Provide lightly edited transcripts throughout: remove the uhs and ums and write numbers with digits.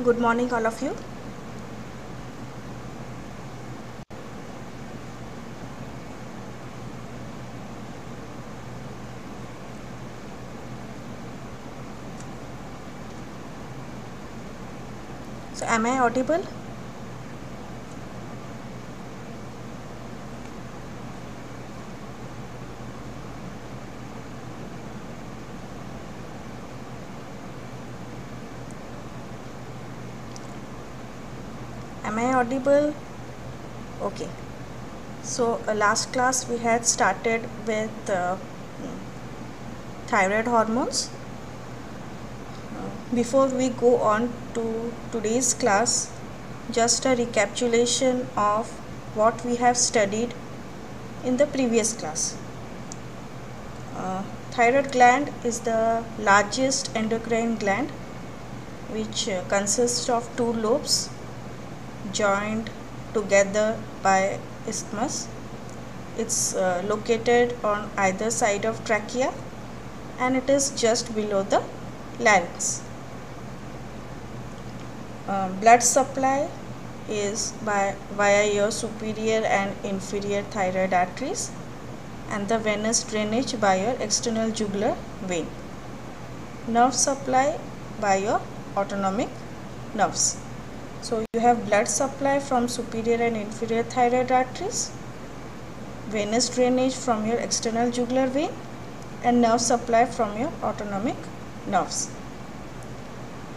Good morning, all of you. So, am I audible? Am I audible? Okay. So, last class we had started with thyroid hormones. Before we go on to today's class, just a recapitulation of what we have studied in the previous class. Thyroid gland is the largest endocrine gland, which consists of two lobes joined together by isthmus. It's located on either side of trachea and it is just below the larynx. Blood supply is via your superior and inferior thyroid arteries, and the venous drainage by your external jugular vein. Nerve supply by your autonomic nerves. So you have blood supply from superior and inferior thyroid arteries, venous drainage from your external jugular vein, and nerve supply from your autonomic nerves.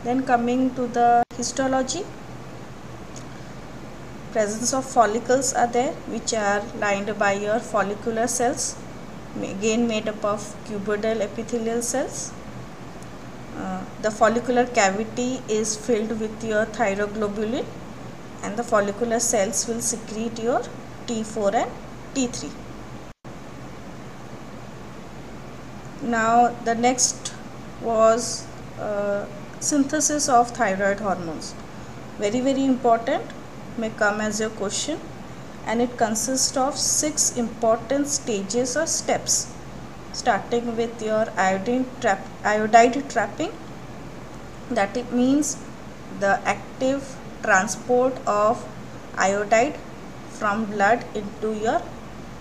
Then coming to the histology, presence of follicles are there, which are lined by your follicular cells, again made up of cuboidal epithelial cells. The follicular cavity is filled with your thyroglobulin, and the follicular cells will secrete your T4 and T3. Now the next was synthesis of thyroid hormones. Very important, may come as a question, and it consists of 6 important stages or steps, starting with your iodide trapping. That it means the active transport of iodide from blood into your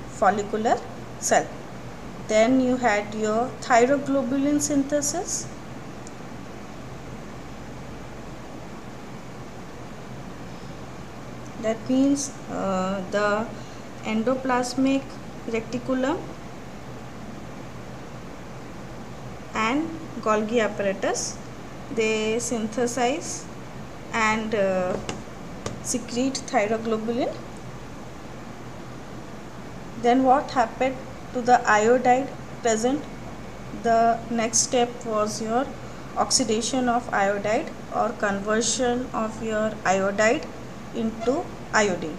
follicular cell. Then you had your thyroglobulin synthesis. That means the endoplasmic reticulum and Golgi apparatus, they synthesize and secrete thyroglobulin. Then what happened to the iodide present? The next step was your oxidation of iodide or conversion of your iodide into iodine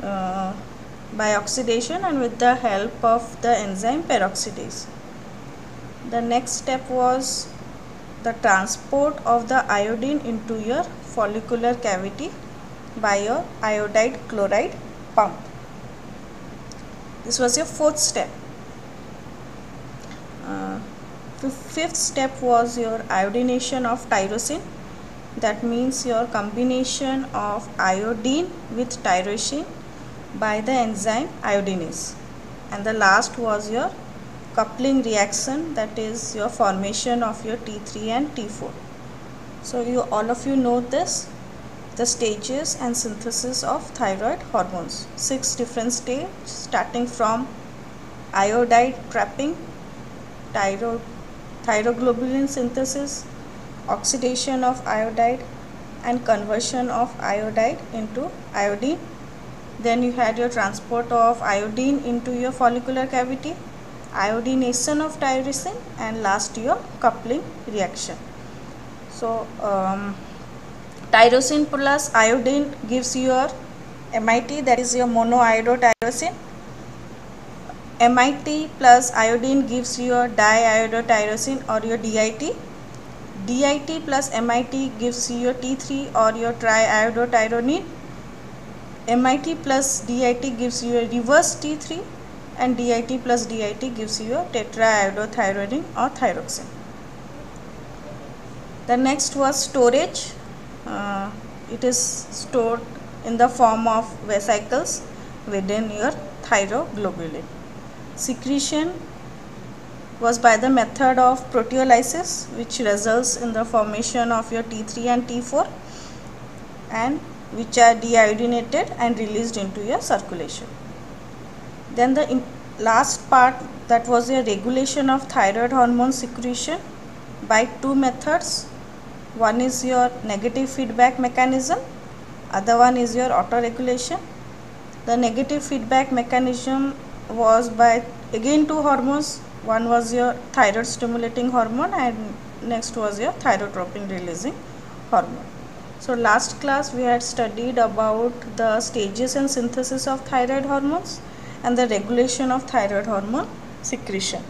by oxidation and with the help of the enzyme peroxidase. The next step was the transport of the iodine into your follicular cavity by your iodide chloride pump. This was your fourth step. Fifth step was your iodination of tyrosine. That means your combination of iodine with tyrosine by the enzyme iodinase. And the last was your coupling reaction, that is your formation of your T3 and T4. So all of you know this, the stages and synthesis of thyroid hormones. 6 different stages, starting from iodide trapping, thyroglobulin synthesis, oxidation of iodide and conversion of iodide into iodine. Then you had your transport of iodine into your follicular cavity, iodination of tyrosine, and last your coupling reaction. So tyrosine plus iodine gives your MIT, that is your monoiodotyrosine. MIT plus iodine gives your diiodotyrosine or your DIT. DIT plus MIT gives you your T3 or your triiodotyrosine. MIT plus DIT gives you a reverse T3, and DIT plus DIT gives you a tetraiodothyronine or thyroxine. The next was storage. It is stored in the form of vesicles within your thyroglobulin. Secretion was by the method of proteolysis, which results in the formation of your T3 and T4, and which are deiodinated and released into your circulation. Then the last part, that was a regulation of thyroid hormone secretion by two methods. One is your negative feedback mechanism, other one is your auto-regulation. The negative feedback mechanism was by again two hormones. One was your thyroid stimulating hormone and next was your thyrotropin releasing hormone. So last class we had studied about the stages and synthesis of thyroid hormones and the regulation of thyroid hormone secretion.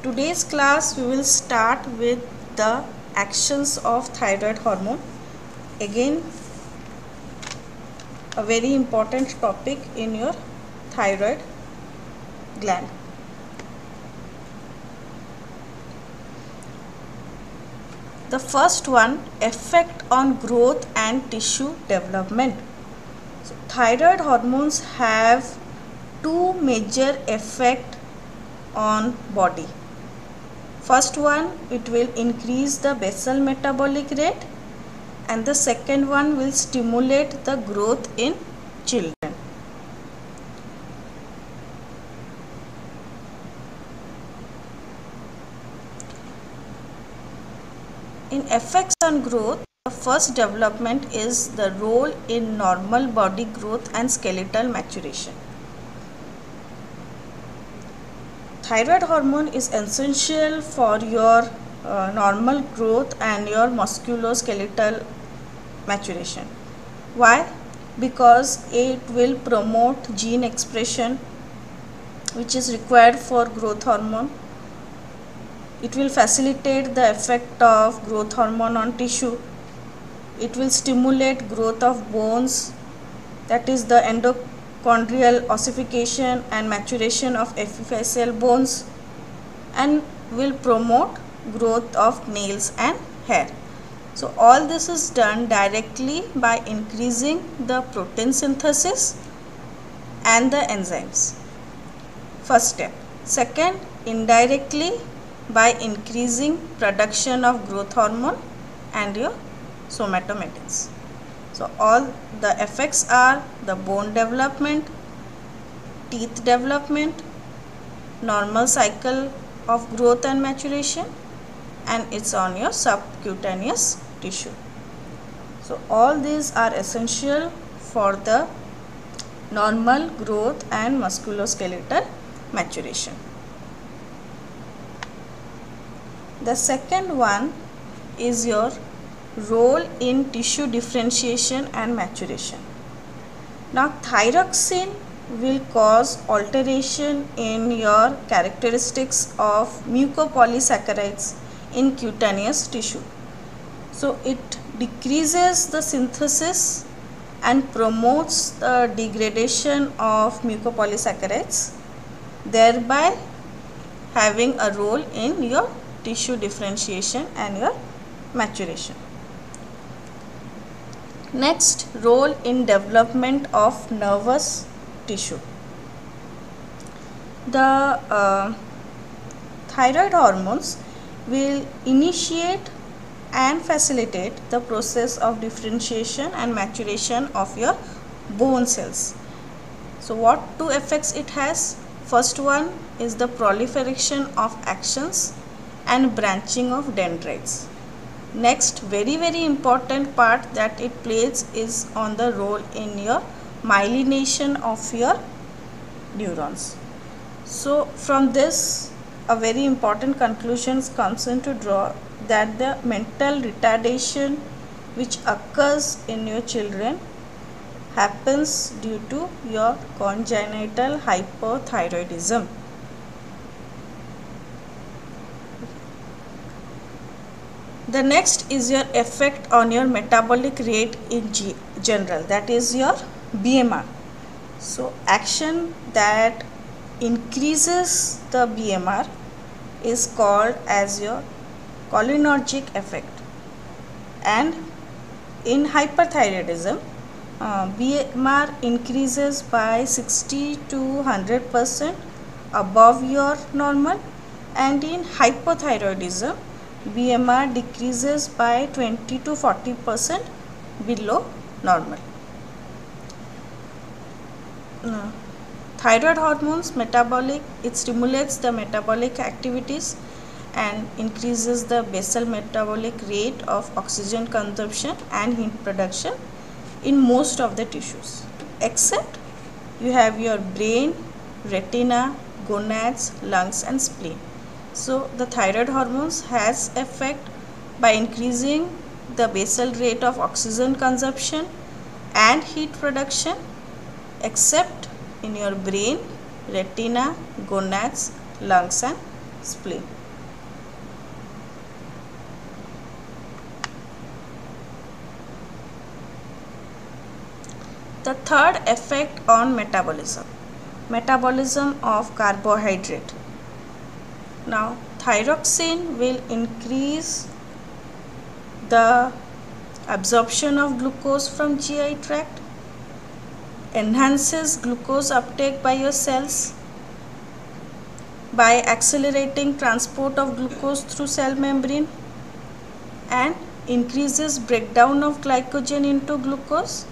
Today's class we will start with the actions of thyroid hormone. Again, a very important topic in your thyroid gland. The first one, effect on growth and tissue development. So, thyroid hormones have two major effects on body. First one, it will increase the basal metabolic rate, and the second one will stimulate the growth in children. In effects on growth, the first development is the role in normal body growth and skeletal maturation. Thyroid hormone is essential for your normal growth and your musculoskeletal maturation. Why? Because it will promote gene expression which is required for growth hormone. It will facilitate the effect of growth hormone on tissue. It will stimulate growth of bones, that is the endochondral ossification and maturation of epiphyseal bones, and will promote growth of nails and hair. So all this is done directly by increasing the protein synthesis and the enzymes. First step. Second, indirectly by increasing production of growth hormone and your somatomedins. So all the effects are the bone development, teeth development, normal cycle of growth and maturation, and it's on your subcutaneous tissue. So all these are essential for the normal growth and musculoskeletal maturation. The second one is your role in tissue differentiation and maturation. Now thyroxine will cause alteration in your characteristics of mucopolysaccharides in cutaneous tissue. So it decreases the synthesis and promotes the degradation of mucopolysaccharides, thereby having a role in your tissue differentiation and your maturation. Next, role in development of nervous tissue. The thyroid hormones will initiate and facilitate the process of differentiation and maturation of your bone cells. So what two effects it has? First one is the proliferation of axons and branching of dendrites. Next, very important part that it plays is on the role in your myelination of your neurons. So from this, a very important conclusion comes in to draw that the mental retardation which occurs in your children happens due to your congenital hypothyroidism. The next is your effect on your metabolic rate in general, that is your BMR. So action that increases the BMR is called as your cholinergic effect. And in hyperthyroidism, BMR increases by 60 to 100% above your normal, and in hypothyroidism BMR decreases by 20 to 40% below normal. Thyroid hormones metabolic, it stimulates the metabolic activities and increases the basal metabolic rate of oxygen consumption and heat production in most of the tissues, except you have your brain, retina, gonads, lungs and spleen. So the thyroid hormones has effect by increasing the basal rate of oxygen consumption and heat production, except in your brain, retina, gonads, lungs and spleen. The third effect on metabolism of carbohydrate. Now thyroxine will increase the absorption of glucose from GI tract, enhances glucose uptake by your cells by accelerating transport of glucose through cell membrane, and increases breakdown of glycogen into glucose,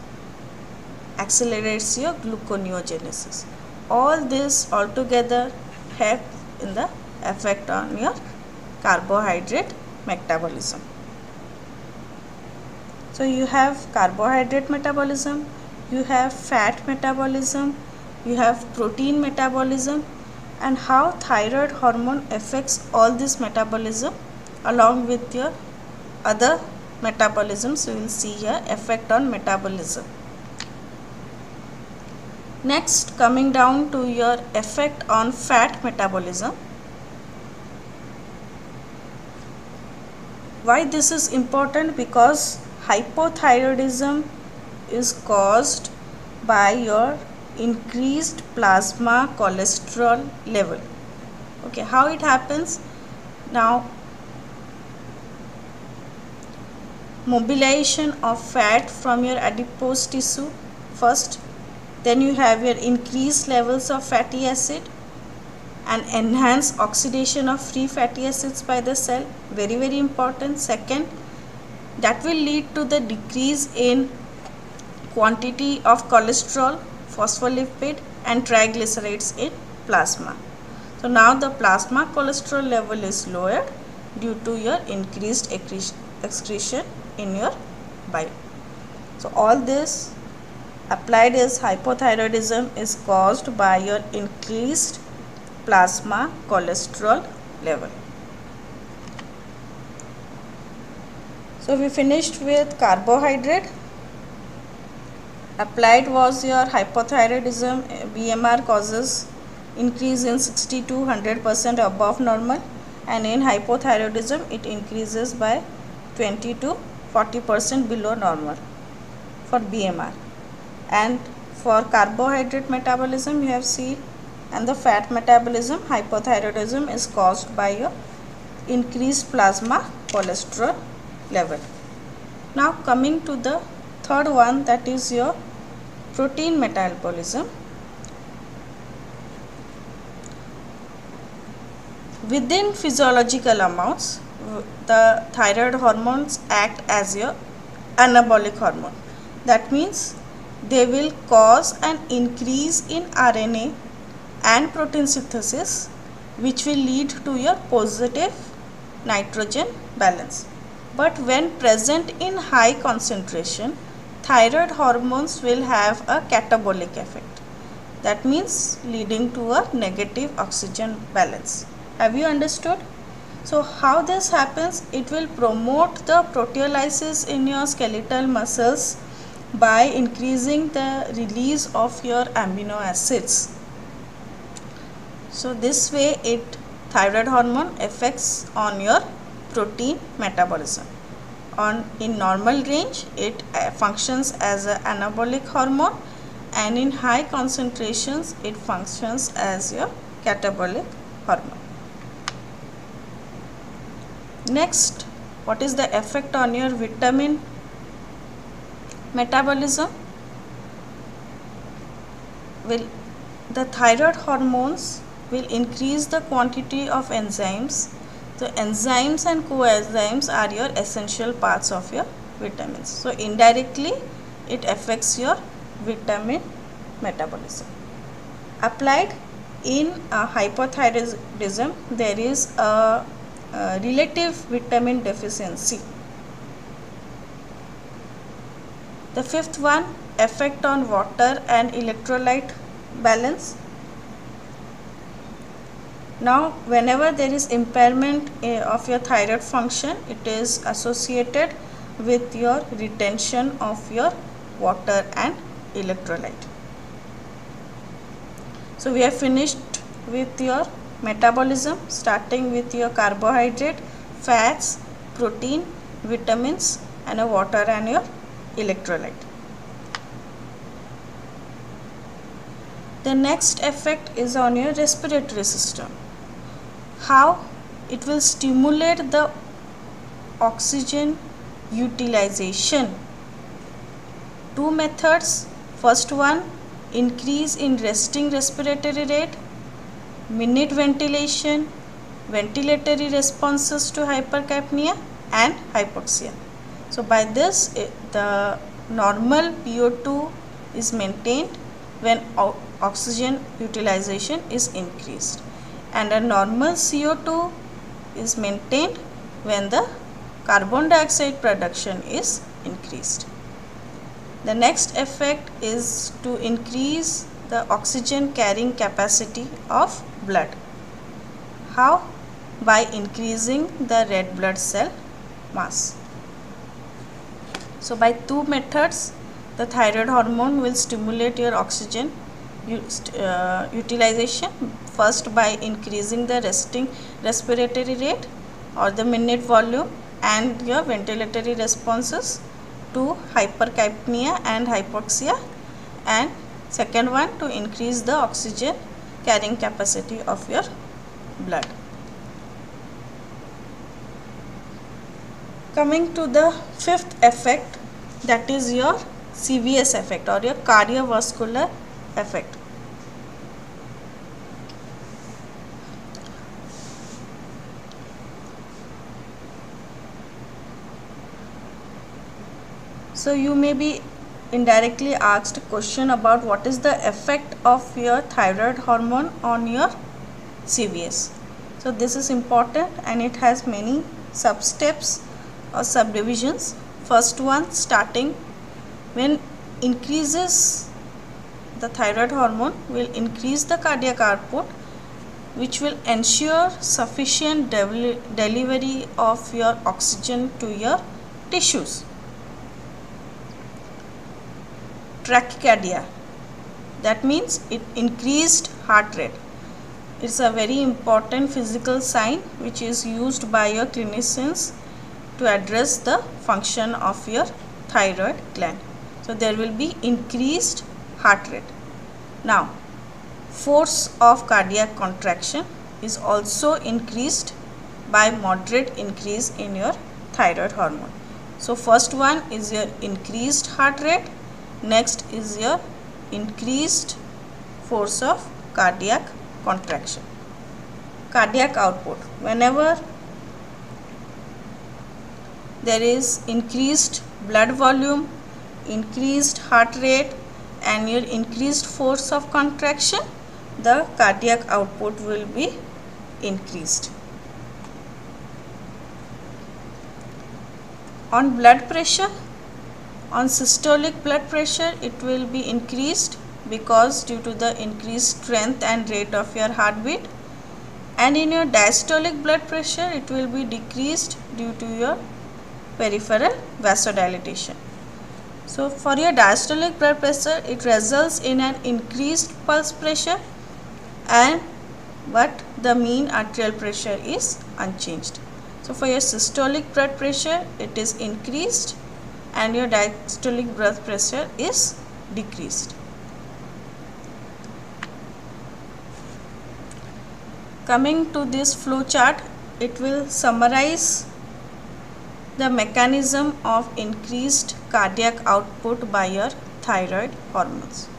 accelerates your gluconeogenesis. All this altogether have in the effect on your carbohydrate metabolism. So you have carbohydrate metabolism, you have fat metabolism, you have protein metabolism, and how thyroid hormone affects all this metabolism along with your other metabolisms. We will see here effect on metabolism. Next, coming down to your effect on fat metabolism. Why this is important? Because hypothyroidism is caused by your increased plasma cholesterol level. Okay, how it happens? Now, mobilization of fat from your adipose tissue first, then you have your increased levels of fatty acid and enhanced oxidation of free fatty acids by the cell, very important. Second, that will lead to the decrease in quantity of cholesterol, phospholipid and triglycerides in plasma. So now the plasma cholesterol level is lowered due to your increased excretion in your bile. So all this applied as hypothyroidism is caused by your increased plasma cholesterol level. So we finished with carbohydrate. Applied was your hypothyroidism. BMR causes increase in 60 to 100% above normal, and in hypothyroidism it increases by 20 to 40% below normal for BMR. And for carbohydrate metabolism you have seen, and the fat metabolism, hypothyroidism is caused by your increased plasma cholesterol level. Now coming to the third one, that is your protein metabolism. Within physiological amounts, the thyroid hormones act as your anabolic hormone. That means they will cause an increase in RNA and protein synthesis, which will lead to your positive nitrogen balance. But when present in high concentration, thyroid hormones will have a catabolic effect. That means leading to a negative oxygen balance. Have you understood? So how this happens? It will promote the proteolysis in your skeletal muscles by increasing the release of your amino acids. So this way thyroid hormone affects on your protein metabolism. In normal range it functions as an anabolic hormone, and in high concentrations it functions as your catabolic hormone. Next, what is the effect on your vitamin metabolism? The thyroid hormones will increase the quantity of enzymes. So enzymes and coenzymes are your essential parts of your vitamins. So indirectly it affects your vitamin metabolism. Applied in hypothyroidism, there is a relative vitamin deficiency. The fifth one, effect on water and electrolyte balance. Now whenever there is impairment of your thyroid function, it is associated with your retention of your water and electrolyte. So we have finished with your metabolism, starting with your carbohydrate, fats, protein, vitamins, and a water and your electrolyte. The next effect is on your respiratory system. How it will stimulate the oxygen utilization. Two methods. First one, increase in resting respiratory rate, minute ventilation, ventilatory responses to hypercapnia and hypoxia. So by this the normal PO2 is maintained when oxygen utilization is increased, and a normal CO2 is maintained when the carbon dioxide production is increased. The next effect is to increase the oxygen carrying capacity of blood. How? By increasing the red blood cell mass. So by two methods, the thyroid hormone will stimulate your oxygen utilization. First, by increasing the resting respiratory rate or the minute volume and your ventilatory responses to hypercapnia and hypoxia, and second one, to increase the oxygen carrying capacity of your blood. Coming to the fifth effect, that is your CVS effect or your cardiovascular effect. So you may be indirectly asked a question about what is the effect of your thyroid hormone on your CVS. So this is important and it has many sub-steps or subdivisions. First one, starting when increases the thyroid hormone will increase the cardiac output, which will ensure sufficient delivery of your oxygen to your tissues. Tachycardia, that means it increased heart rate. It's a very important physical sign which is used by your clinicians to address the function of your thyroid gland. So there will be increased heart rate. Now force of cardiac contraction is also increased by moderate increase in your thyroid hormone. So first one is your increased heart rate, next is your increased force of cardiac contraction. Cardiac output, whenever there is increased blood volume, increased heart rate and your increased force of contraction, the cardiac output will be increased. On blood pressure, on systolic blood pressure, it will be increased because due to the increased strength and rate of your heartbeat, and in your diastolic blood pressure it will be decreased due to your peripheral vasodilatation. So for your diastolic blood pressure, it results in an increased pulse pressure, but the mean arterial pressure is unchanged. So for your systolic blood pressure, it is increased and your diastolic blood pressure is decreased. Coming to this flow chart, it will summarize the mechanism of increased cardiac output by your thyroid hormones.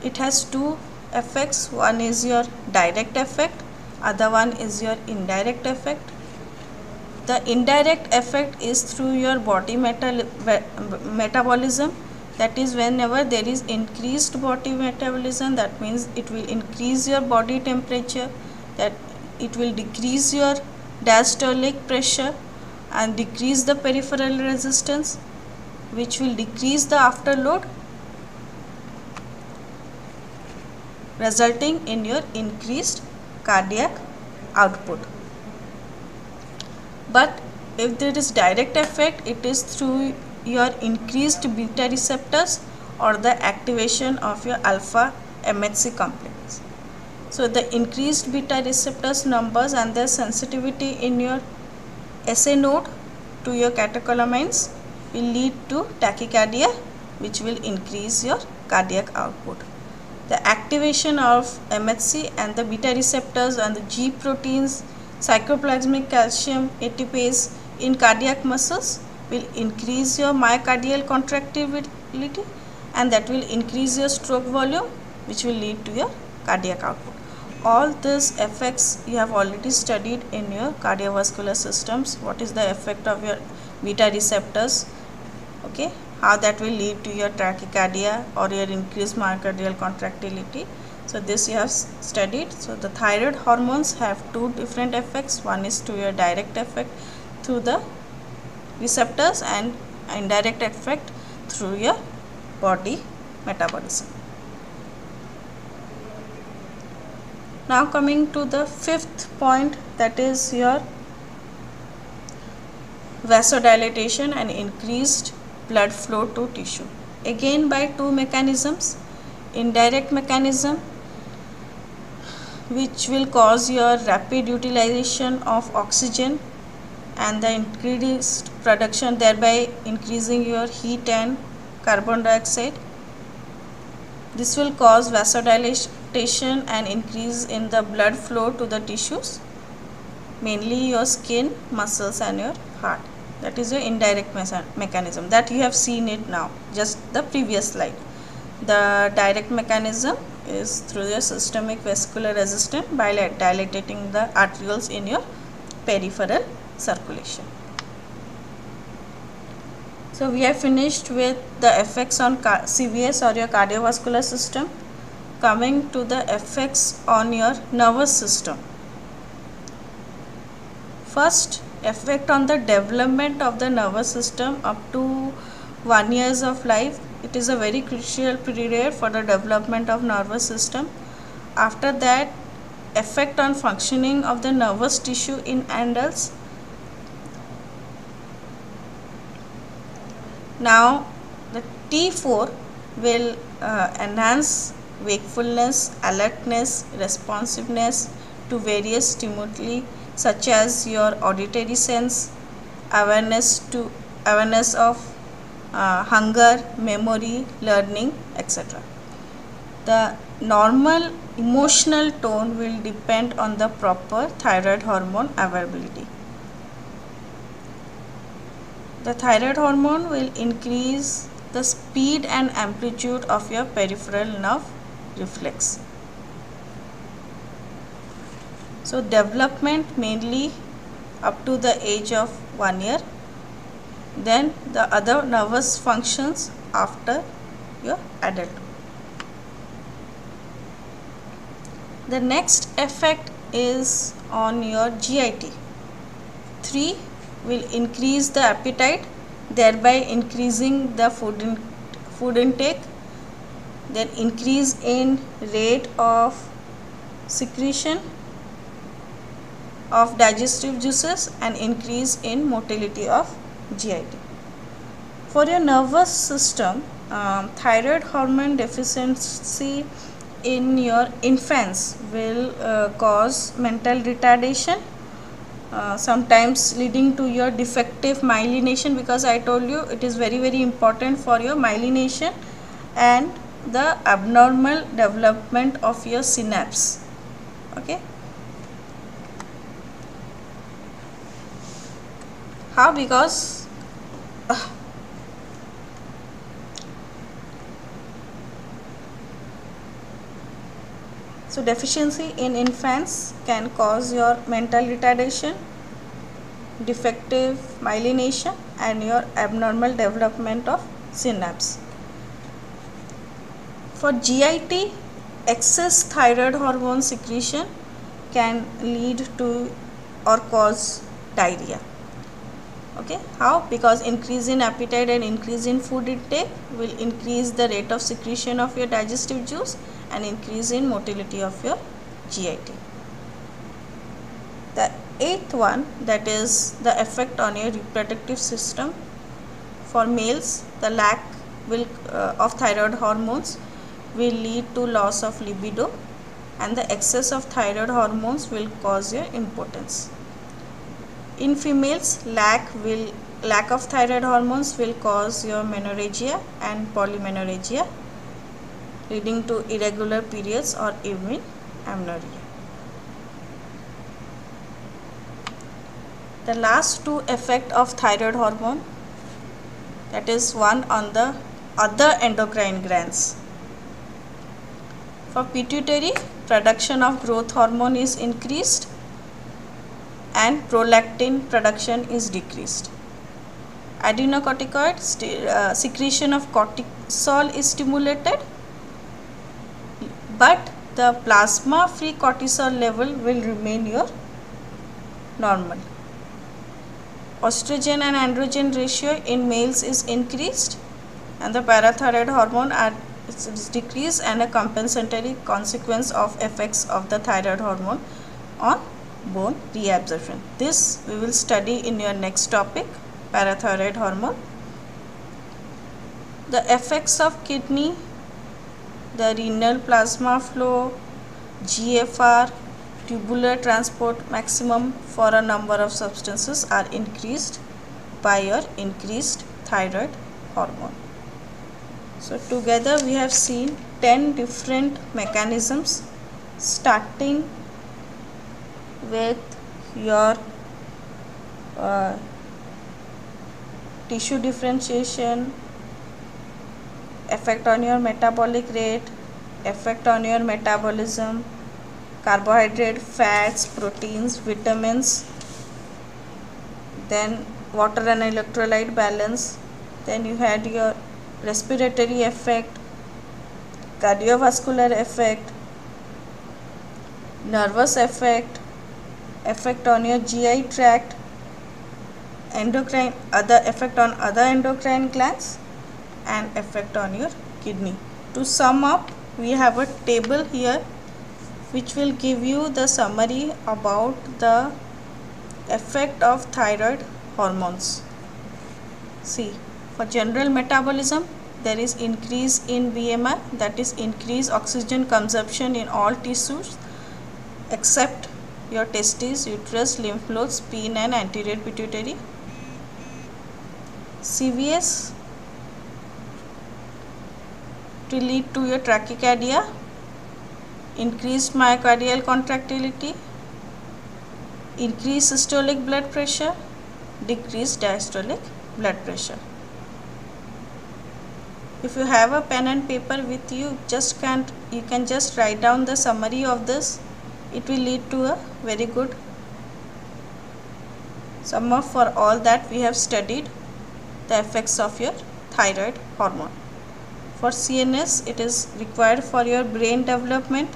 It has two effects. One is your direct effect, other one is your indirect effect. The indirect effect is through your body metabolism. That is, whenever there is increased body metabolism, that means it will increase your body temperature, that it will decrease your diastolic pressure and decrease the peripheral resistance, which will decrease the afterload, resulting in your increased cardiac output. But if there is direct effect, it is through your increased beta receptors or the activation of your alpha MHC complex. So the increased beta receptors numbers and their sensitivity in your SA node to your catecholamines will lead to tachycardia, which will increase your cardiac output. The activation of MHC and the beta receptors and the G proteins, cytoplasmic calcium ATPase in cardiac muscles will increase your myocardial contractility, and that will increase your stroke volume, which will lead to your cardiac output. All these effects you have already studied in your cardiovascular systems. What is the effect of your beta receptors, okay, how that will lead to your tachycardia or your increased myocardial contractility. So this you have studied. So the thyroid hormones have two different effects. One is to your direct effect through the receptors and indirect effect through your body metabolism. Now coming to the fifth point, that is your vasodilatation and increased blood flow to tissue. Again by two mechanisms. Indirect mechanism, which will cause your rapid utilization of oxygen and the increased production, thereby increasing your heat and carbon dioxide. This will cause vasodilation and increase in the blood flow to the tissues, mainly your skin, muscles and your heart. That is your indirect mechanism that you have seen it now, just the previous slide. The direct mechanism is through your systemic vascular resistance by dilating the arterioles in your peripheral circulation. So we have finished with the effects on CVS or your cardiovascular system. Coming to the effects on your nervous system. First, effect on the development of the nervous system up to 1 year of life. It is a very crucial period for the development of nervous system. After that, effect on functioning of the nervous tissue in adults. Now the T4 will enhance wakefulness, alertness, responsiveness to various stimuli such as your auditory sense, awareness of hunger, memory, learning, etc. The normal emotional tone will depend on the proper thyroid hormone availability. The thyroid hormone will increase the speed and amplitude of your peripheral nerve reflex. So development mainly up to the age of 1 year, then the other nervous functions after your adulthood. The next effect is on your GIT. 3 will increase the appetite, thereby increasing the food intake, then increase in rate of secretion of digestive juices and increase in motility of GIT. For your nervous system, thyroid hormone deficiency in your infants will cause mental retardation, sometimes leading to your defective myelination, because I told you it is very important for your myelination and the abnormal development of your synapse. Okay. How? Because so deficiency in infants can cause your mental retardation, defective myelination, and your abnormal development of synapse. For GIT, excess thyroid hormone secretion can lead to or cause diarrhea. Okay, how? Because increase in appetite and increase in food intake will increase the rate of secretion of your digestive juice and increase in motility of your GIT. The eighth one, that is the effect on your reproductive system. For males, the lack of thyroid hormones will lead to loss of libido, and the excess of thyroid hormones will cause your impotence. In females, lack of thyroid hormones will cause your menorrhagia and polymenorrhagia, leading to irregular periods or even amenorrhea. The last two effects of thyroid hormone, that is one on the other endocrine glands. For pituitary, production of growth hormone is increased and prolactin production is decreased. Adrenocorticoid secretion of cortisol is stimulated, but the plasma free cortisol level will remain your normal. Estrogen and androgen ratio in males is increased and the parathyroid hormone is decreased, and a compensatory consequence of effects of the thyroid hormone on bone reabsorption. This we will study in your next topic, parathyroid hormone. The effects of kidney, the renal plasma flow, GFR, tubular transport maximum for a number of substances are increased by your increased thyroid hormone. So together we have seen 10 different mechanisms, starting with your tissue differentiation, effect on your metabolic rate, effect on your metabolism, carbohydrate, fats, proteins, vitamins, then water and electrolyte balance, then you had your respiratory effect, cardiovascular effect, nervous effect, effect on your GI tract, endocrine, other effect on other endocrine glands, and effect on your kidney. To sum up, we have a table here which will give you the summary about the effect of thyroid hormones. See, for general metabolism, there is increase in BMI, that is increased oxygen consumption in all tissues except your testes, uterus, lymph nodes, spleen and anterior pituitary. CVS to lead to your tachycardia, increased myocardial contractility, increased systolic blood pressure, decreased diastolic blood pressure. If you have a pen and paper with you, you can just write down the summary of this. It will lead to a very good sum up for all that we have studied the effects of your thyroid hormone. For CNS, it is required for your brain development,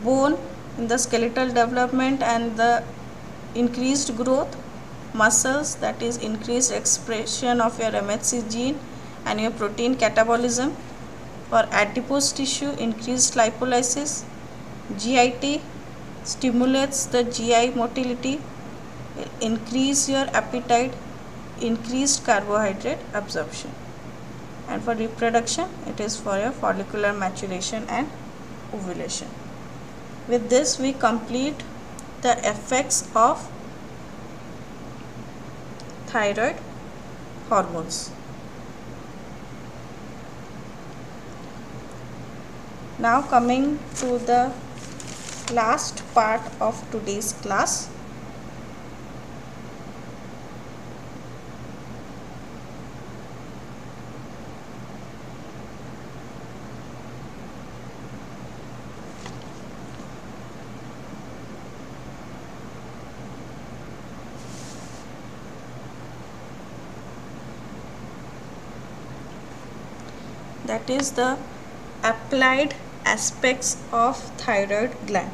bone in the skeletal development and the increased growth, muscles, that is increased expression of your MHC gene and your protein catabolism. For adipose tissue, increased lipolysis. GIT stimulates the GI motility, increase your appetite, increased carbohydrate absorption. And for reproduction, it is for your follicular maturation and ovulation. With this, we complete the effects of thyroid hormones. Now coming to the last part of today's class, that is the applied aspects of thyroid gland.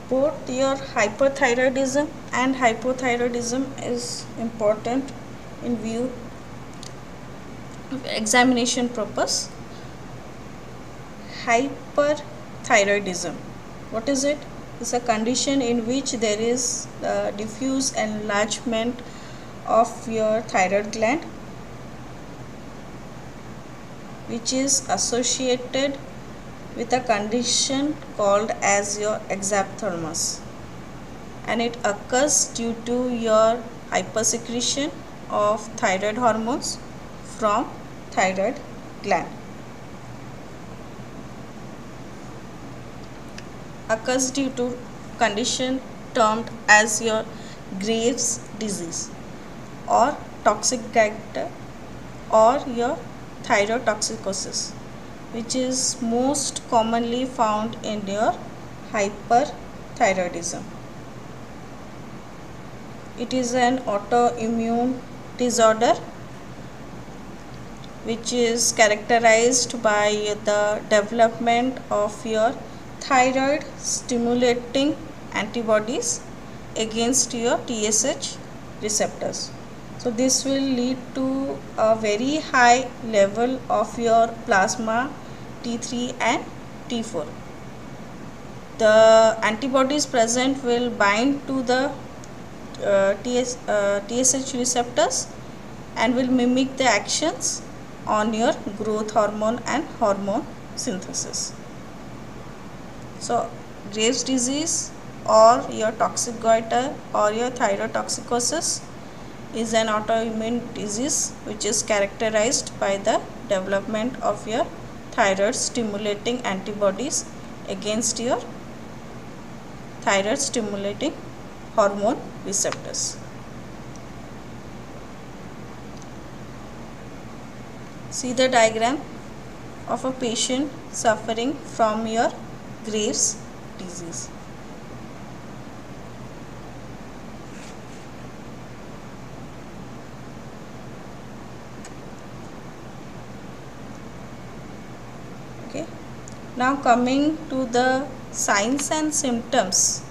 Both your hyperthyroidism and hypothyroidism is important in view of examination purpose. Hyperthyroidism, what is it? It's a condition in which there is diffuse enlargement of your thyroid gland, which is associated with a condition called as your exophthalmos, and it occurs due to your hypersecretion of thyroid hormones from thyroid gland. Occurs due to condition termed as your Graves' disease or toxic goiter or your thyrotoxicosis, which is most commonly found in your hyperthyroidism. It is an autoimmune disorder which is characterized by the development of your thyroid stimulating antibodies against your TSH receptors. So this will lead to a very high level of your plasma T3 and T4. The antibodies present will bind to the TSH receptors and will mimic the actions on your growth hormone and hormone synthesis. So Graves' disease or your toxic goiter or your thyrotoxicosis is an autoimmune disease which is characterized by the development of your thyroid stimulating antibodies against your thyroid stimulating hormone receptors. See the diagram of a patient suffering from your Graves' disease. Okay. Now coming to the signs and symptoms.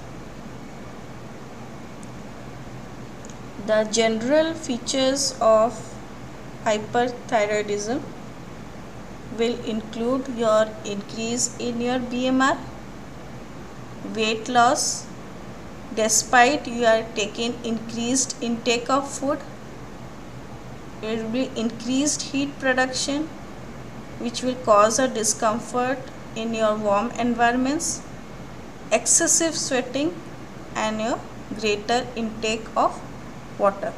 The general features of hyperthyroidism will include your increase in your BMR, weight loss despite you are taking increased intake of food. There will be increased heat production which will cause a discomfort in your warm environments, excessive sweating and your greater intake of water.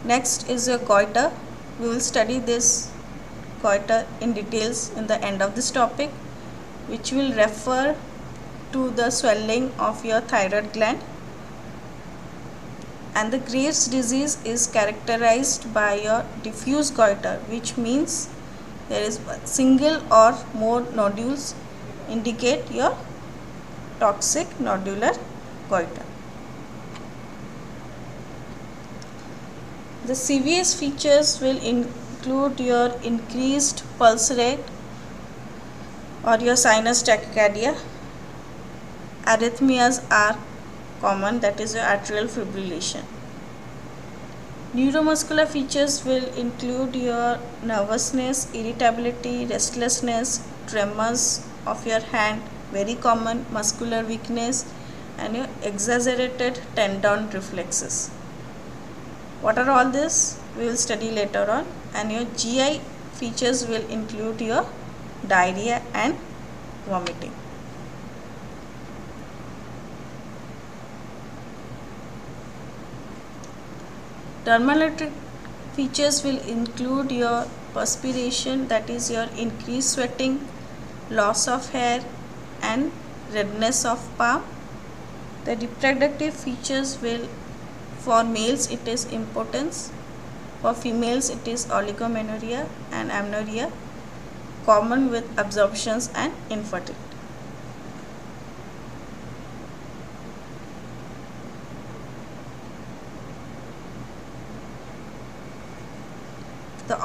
Next is your goiter. We will study this goiter in details in the end of this topic, which will refer to the swelling of your thyroid gland. And the Graves' disease is characterized by your diffuse goiter, which means there is a single or more nodules indicate your toxic nodular goiter. The serious features will include your increased pulse rate or your sinus tachycardia. Arrhythmias are common, that is your atrial fibrillation. Neuromuscular features will include your nervousness, irritability, restlessness, tremors of your hand, very common, muscular weakness and your exaggerated tendon reflexes. What are all this? We will study later on. And your GI features will include your diarrhea and vomiting. Dermatologic features will include your perspiration, that is your increased sweating, loss of hair and redness of palm. The reproductive features will, for males it is impotence, for females it is oligomenorrhea and amenorrhea, common with absorptions and infertility.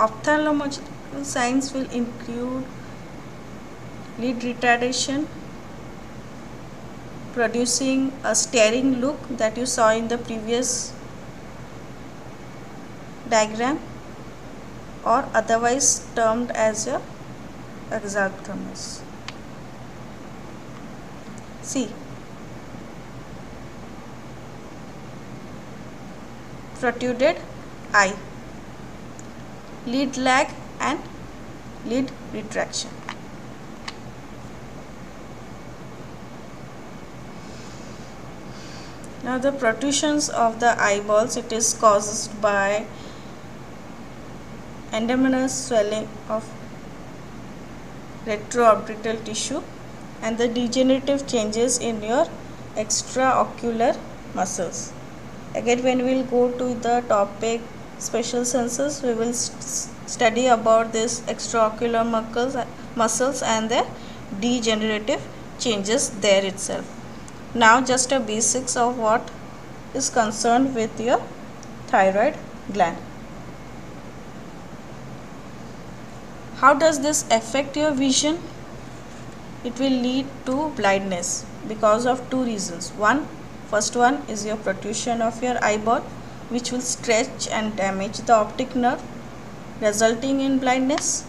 Ophthalmological signs will include lid retardation, producing a staring look that you saw in the previous diagram, or otherwise termed as a exarchromas. See, protruded eye, lid lag and lid retraction. Now the protrusions of the eyeballs, it is caused by edematous swelling of retroorbital tissue and the degenerative changes in your extraocular muscles. Again, when we will go to the topic special senses, we will study about this extraocular muscles and their degenerative changes there itself. Now just a basics of what is concerned with your thyroid gland. How does this affect your vision? It will lead to blindness because of two reasons. First one is your protrusion of your eyeball, which will stretch and damage the optic nerve, resulting in blindness.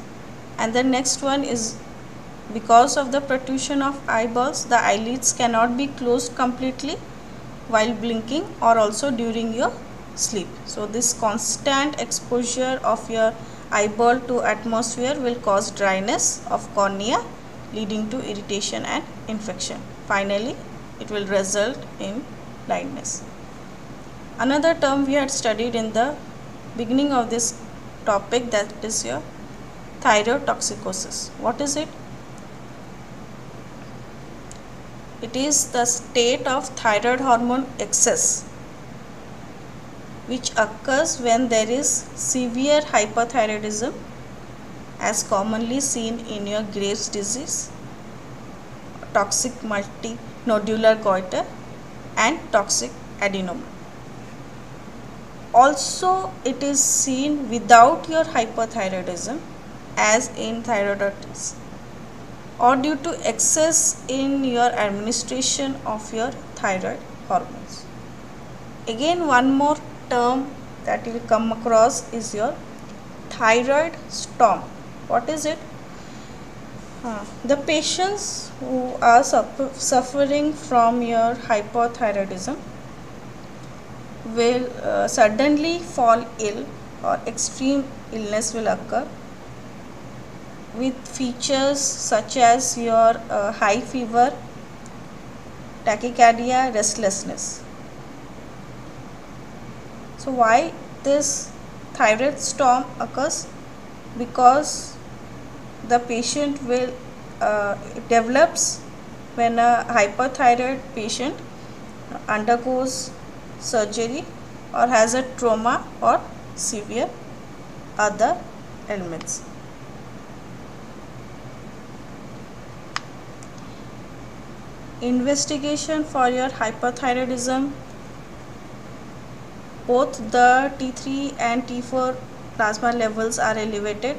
And the next one is because of the protrusion of eyeballs, the eyelids cannot be closed completely while blinking or also during your sleep. So this constant exposure of your eyeball to atmosphere will cause dryness of cornea, leading to irritation and infection. Finally, it will result in blindness. Another term we had studied in the beginning of this topic, that is your thyrotoxicosis. What is it? It is the state of thyroid hormone excess which occurs when there is severe hyperthyroidism, as commonly seen in your Graves' disease, toxic multinodular goiter and toxic adenoma. Also, it is seen without your hyperthyroidism, as in thyroiditis, or due to excess in your administration of your thyroid hormones. Again, one more term that you will come across is your thyroid storm. What is it? The patients who are suffering from your hypothyroidism will suddenly fall ill, or extreme illness will occur with features such as your high fever, tachycardia, restlessness. So why this thyroid storm occurs? Because the patient will it develops when a hyperthyroid patient undergoes surgery or has a trauma or severe other ailments. Investigation for your hyperthyroidism: both the T3 and T4 plasma levels are elevated.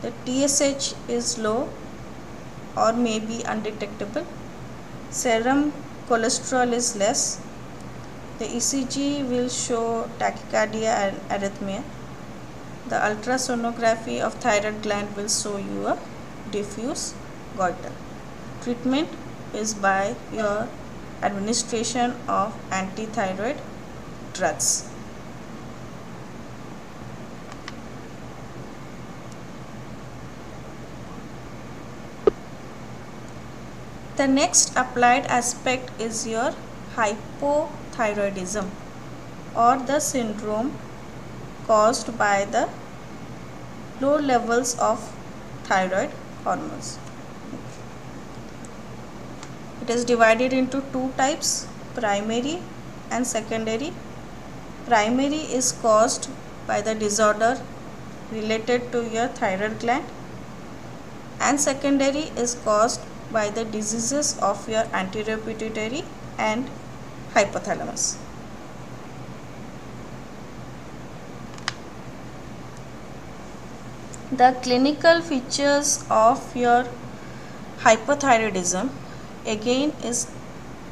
The TSH is low or may be undetectable. Serum cholesterol is less. The ECG will show tachycardia and arrhythmia. The ultrasonography of thyroid gland will show you a diffuse goiter. Treatment is by your administration of antithyroid drugs. The next applied aspect is your hypothyroidism, or the syndrome caused by the low levels of thyroid hormones. It is divided into two types, primary and secondary. Primary is caused by the disorder related to your thyroid gland, and secondary is caused by the diseases of your anterior pituitary and hypothalamus. The clinical features of your hypothyroidism again is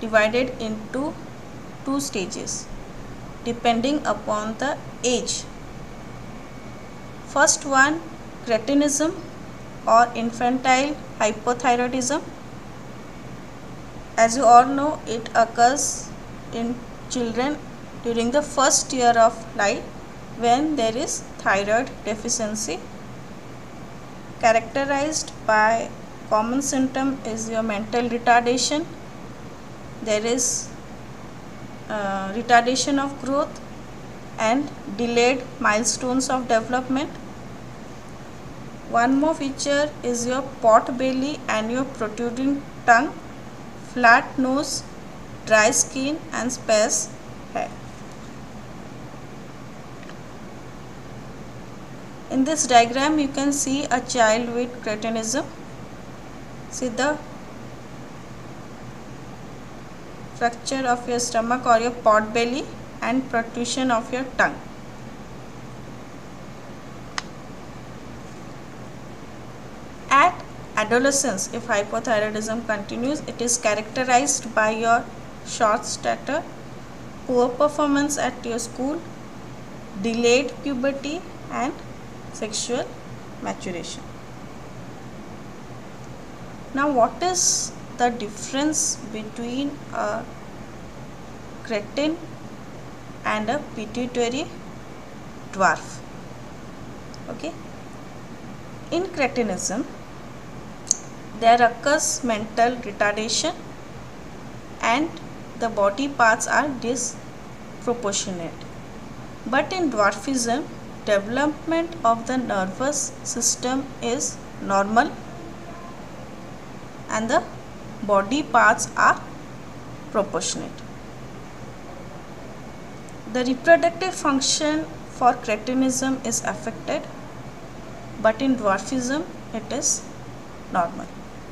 divided into two stages depending upon the age. First one, cretinism or infantile hypothyroidism. As you all know, it occurs in children during the first year of life when there is thyroid deficiency. Characterized by common symptom is your mental retardation. There is retardation of growth and delayed milestones of development. One more feature is your pot belly and your protruding tongue, flat nose, dry skin and sparse hair. In this diagram you can see a child with cretinism. See the fracture of your stomach or your pot belly and protrusion of your tongue. At adolescence, if hypothyroidism continues, it is characterized by your short stature, poor performance at your school, delayed puberty and sexual maturation. Now, what is the difference between a cretin and a pituitary dwarf? Okay. In cretinism, there occurs mental retardation and the body parts are disproportionate. But in dwarfism, development of the nervous system is normal and the body parts are proportionate. The reproductive function for cretinism is affected, but in dwarfism it is normal.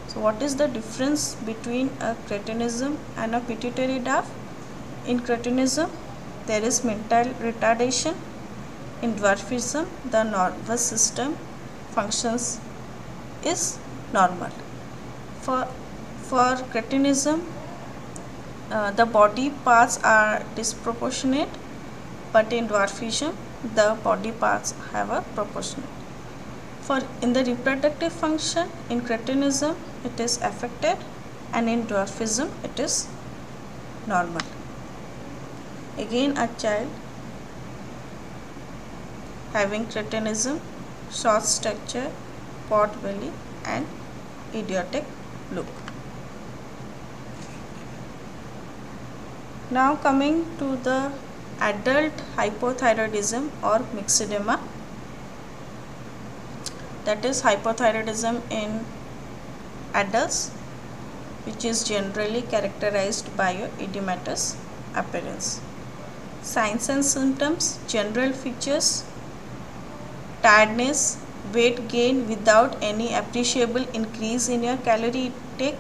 So what is the difference between a cretinism and a pituitary dwarf? In cretinism there is mental retardation. In dwarfism the nervous system functions is normal. For cretinism the body parts are disproportionate, but in dwarfism the body parts have a proportionate. In the reproductive function, in cretinism it is affected and in dwarfism it is normal. Again a child having cretinism, short stature, pot belly and idiotic look. Now coming to the adult hypothyroidism or myxedema, that is hypothyroidism in adults, which is generally characterized by your edematous appearance. Signs and symptoms: general features, tiredness, weight gain without any appreciable increase in your calorie intake,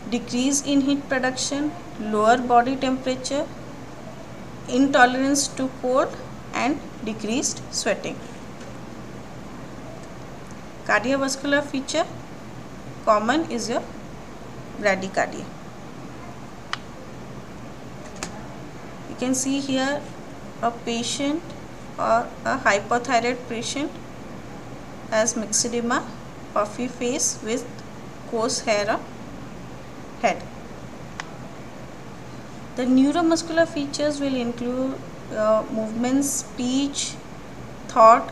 decrease in heat production, lower body temperature, intolerance to cold and decreased sweating. Cardiovascular feature: common is your bradycardia. You can see here a patient or a hypothyroid patient has myxedema, puffy face with coarse hair on head. The neuromuscular features will include movements, speech, thought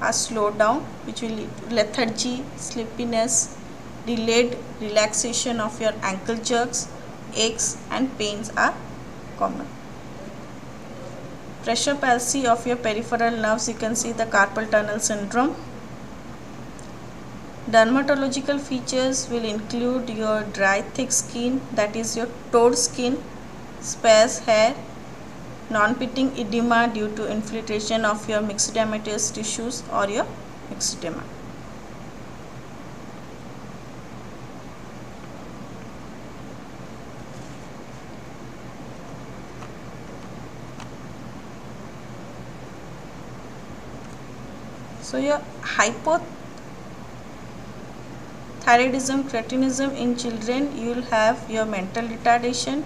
are slowed down, which will lead to lethargy, sleepiness, delayed relaxation of your ankle jerks, aches and pains are common. Pressure palsy of your peripheral nerves, you can see the carpal tunnel syndrome. Dermatological features will include your dry thick skin, that is your toed skin, sparse hair, non-pitting edema due to infiltration of your myxedematous tissues or your myxedema. So your hypothyroidism, cretinism in children, you will have your mental retardation,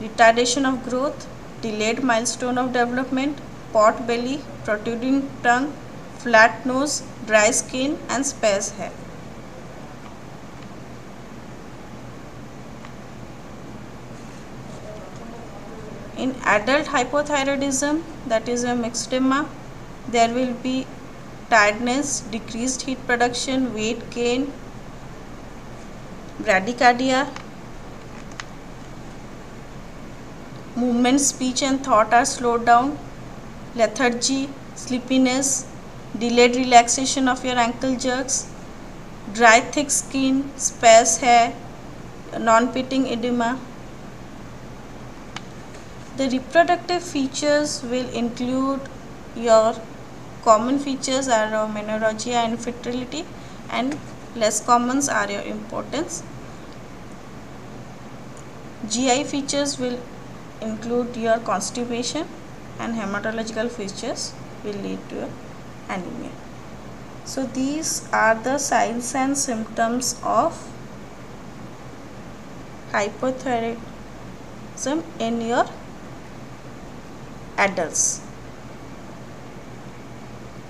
retardation of growth, delayed milestone of development, pot belly, protruding tongue, flat nose, dry skin and sparse hair. In adult hypothyroidism, that is a myxedema, there will be tiredness, decreased heat production, weight gain, bradycardia, movement, speech and thought are slowed down, lethargy, sleepiness, delayed relaxation of your ankle jerks, dry thick skin, sparse hair, non-pitting edema. The reproductive features will include your common features are menorrhagia and infertility, and less commons are your impotence. GI features will include your constipation, and hematological features will lead to anemia. So these are the signs and symptoms of hypothyroidism in your adults.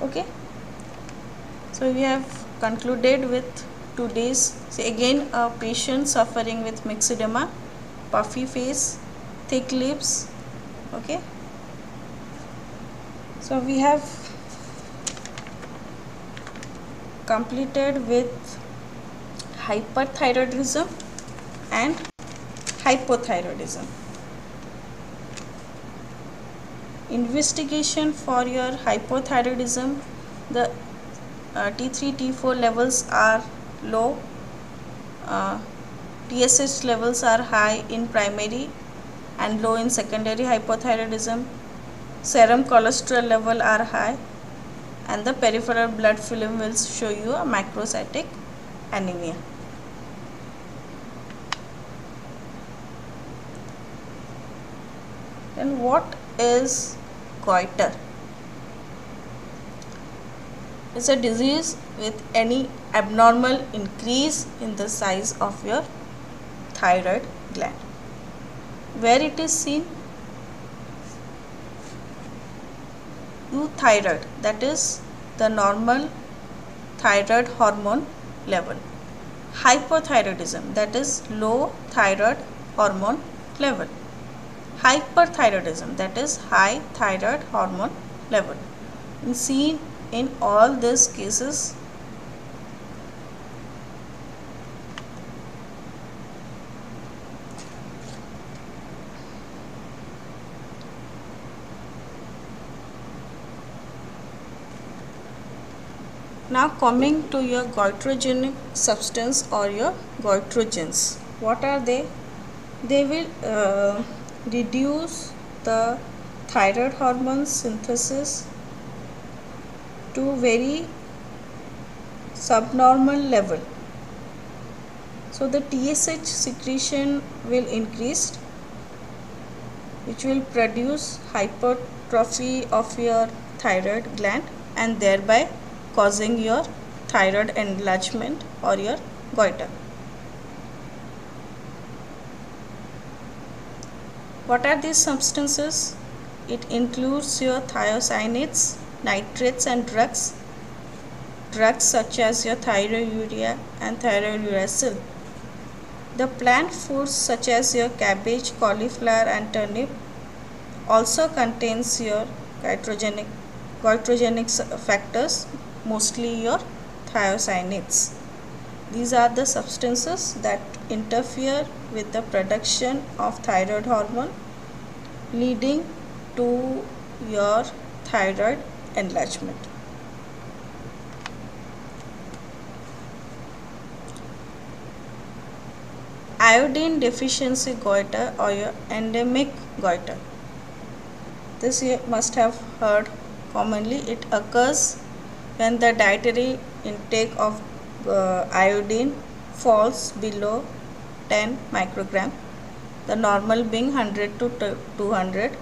Okay, so we have concluded with today's. Again, a patient suffering with myxedema, puffy face, thick lips. Okay, so we have completed with hyperthyroidism and hypothyroidism. Investigation for your hypothyroidism, the T3 T4 levels are low, TSH levels are high in primary and low in secondary hypothyroidism, serum cholesterol level are high, and the peripheral blood film will show you a macrocytic anemia. Then what is goiter? It's a disease with any abnormal increase in the size of your thyroid gland. Where it is seen? Euthyroid, that is the normal thyroid hormone level. Hypothyroidism, that is low thyroid hormone level. Hyperthyroidism, that is high thyroid hormone level. And seen in all these cases, now coming to your goitrogenic substance or your goitrogens. What are they? They will reduce the thyroid hormone synthesis to very subnormal level. So the TSH secretion will increase, which will produce hypertrophy of your thyroid gland and thereby causing your thyroid enlargement or your goiter. What are these substances? It includes your thiocyanates, nitrates and drugs such as your thyrouria and thyrouracil. The plant foods such as your cabbage, cauliflower and turnip also contains your goitrogenic factors, mostly your thiocyanates. These are the substances that interfere with the production of thyroid hormone, leading to your thyroid enlargement. Iodine deficiency goiter or your endemic goiter. This you must have heard commonly. It occurs when the dietary intake of iodine falls below 10 microgram, the normal being 100 to 200.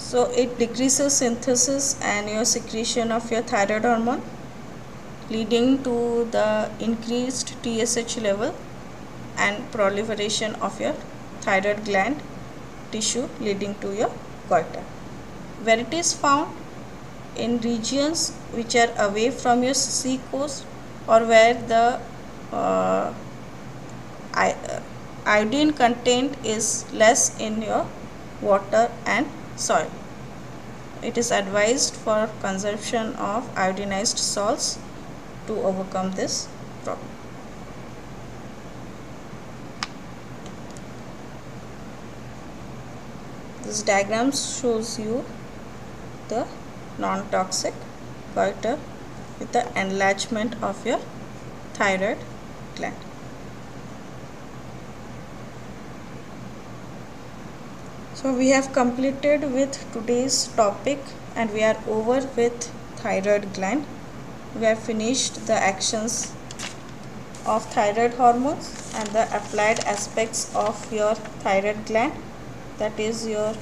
So it decreases synthesis and your secretion of your thyroid hormone, leading to the increased TSH level and proliferation of your thyroid gland tissue, leading to your goiter. Where it is found? In regions which are away from your sea coast, or where the iodine content is less in your water and soil. It is advised for consumption of iodinized salts to overcome this problem. This diagram shows you the non-toxic goiter with the enlargement of your thyroid gland. So we have completed with today's topic and we are over with thyroid gland. We have finished the actions of thyroid hormones and the applied aspects of your thyroid gland, that is your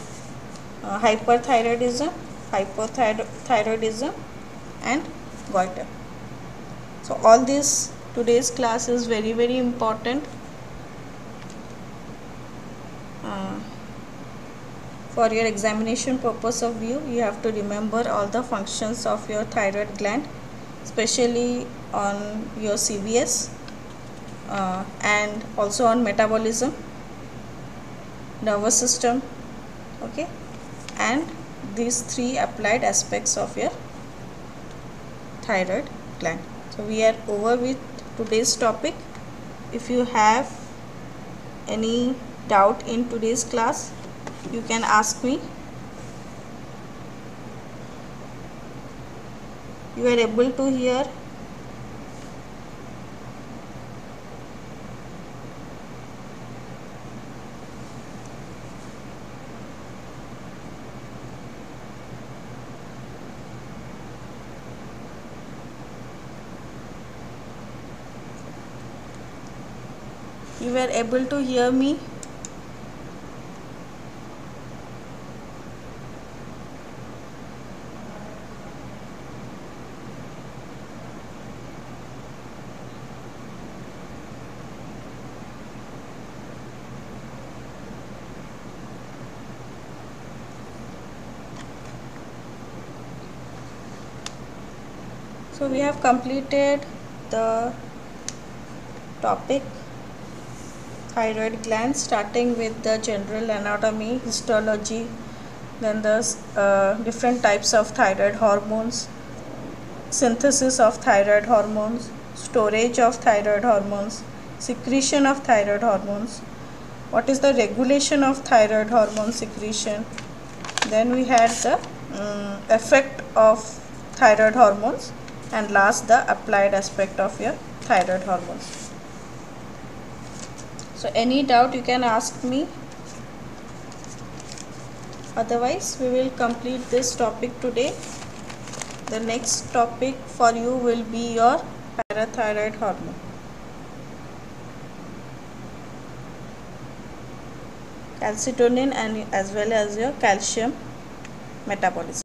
hyperthyroidism, hypothyroidism and goiter. So all this, today's class is very important for your examination purpose of view. You have to remember all the functions of your thyroid gland, especially on your CVS and also on metabolism, nervous system, okay, and these three applied aspects of your thyroid gland. So we are over with today's topic. If you have any doubt in today's class, you can ask me. You are able to hear? You were able to hear me? So we have completed the topic thyroid gland, starting with the general anatomy, histology, then the different types of thyroid hormones, synthesis of thyroid hormones, storage of thyroid hormones, secretion of thyroid hormones, what is the regulation of thyroid hormone secretion. Then we had the effect of thyroid hormones, and last the applied aspect of your thyroid hormones. So any doubt you can ask me, otherwise we will complete this topic today. The next topic for you will be your parathyroid hormone, calcitonin, and as well as your calcium metabolism.